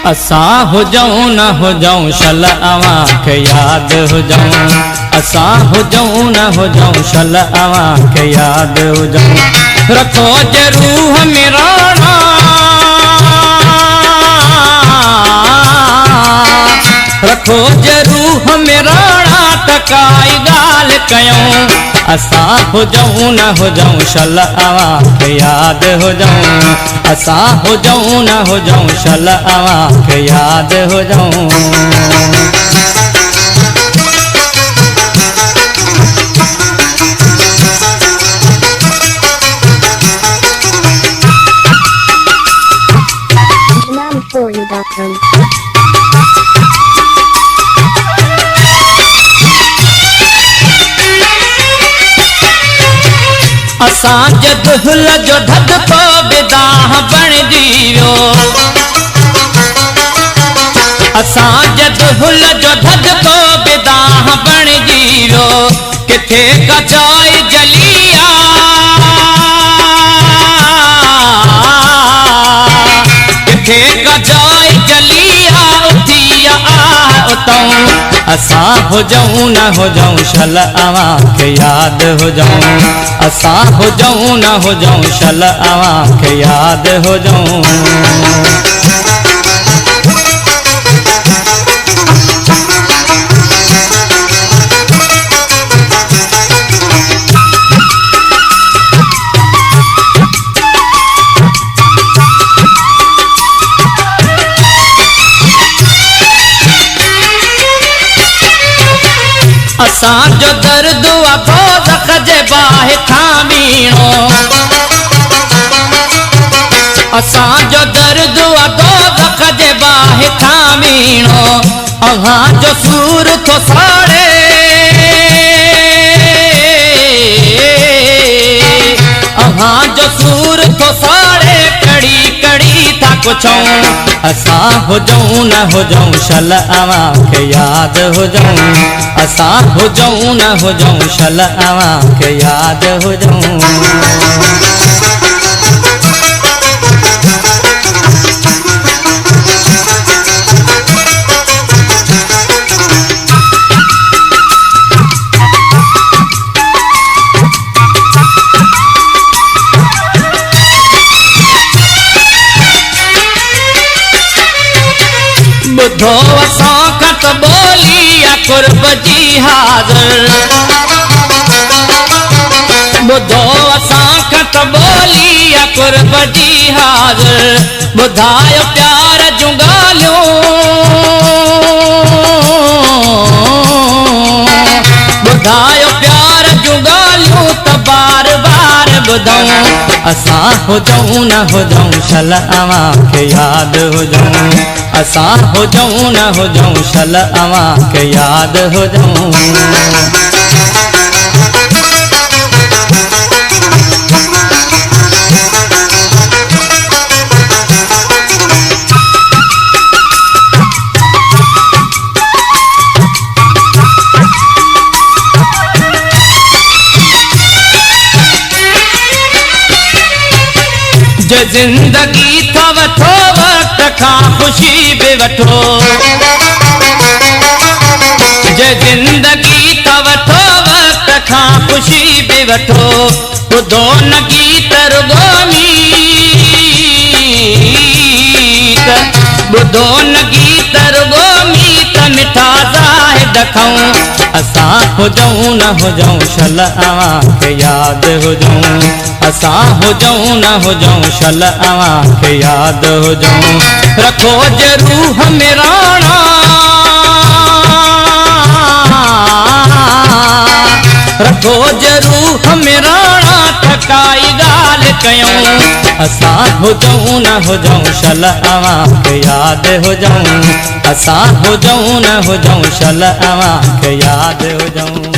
असा हो जाऊं न हो जाऊं शल अवां के याद हो जाऊं। असा हो जाऊं न हो जाऊं शल अवां के याद हो जाऊं। रखो जे रूह में राणा रखो जे रूह में राणा टकाई गाल कयूं। असा हो जाऊं न हो जाऊं शल अवां के याद हो जाऊं। असा हो जाऊं न हो जाऊं शल अवां के याद हो जाऊं। असां दुहल जो धद तो बेदाह बण जीवियो। असां दुहल जो धद तो बेदाह बण जीवियो। किथे कचाई जलिया किथे कचाई जलिया उथिया उतऊं। असा हो जाऊं न हो जाऊं शल अवां के याद हो जाऊं। असा हो जाऊं न हो जाऊं शल अवां के याद हो जाऊं। असां जो दर्द अखो ज़ख जे बाहि थामीणो। असां जो दर्द अखो ज़ख जे बाहि थामीणो। अहां जो सूर थो साड़े अहां जो सूर थो साड़े कड़ी कड़ी था कुछऊं। असा हो जाऊं न हो जाऊं शल अवां के याद हो जाऊं। असा हो जाऊं न हो जाऊं शल अवां के याद हो जाऊं। बुधो असां कत बोलिया कुर्ब जी हाज़िर। बुधो असां कत बोलिया कुर्ब जी हाज़िर। बुधायो प्यार जूं ॻाल्हियूं बुधायो प्यार जूं ॻाल्हियूं त बार बार ॿुधऊं। असा हो जाऊं न हो जाऊं शल अवां के याद हो जाऊं। असा हो जाऊं न हो जाऊं शल अवां के याद हो जाऊं। जे जिंदगी था वठो वक्त खां खुशी बि वठो। जे जिंदगी था वठो वक्त खां खुशी बि वठो। ॿुधो न गीत रुगो मीत ॿुधो न गीत रुगो मीत मिठा ज़ाहिद खऊं। असा हो जाऊं न हो जाऊं शल अवां के याद हो जाऊं। असा हो जाऊं न हो जाऊं शल अवां के याद हो जाऊं। रखो जे रूह में राणा रखो जे रूह में राणा टकाई गाल कयूं। असा हो जाऊं न हो जाऊं शल अवां के याद हो जाऊं। असा हो जाऊं न हो जाऊं शल अवां के याद हो जाऊं।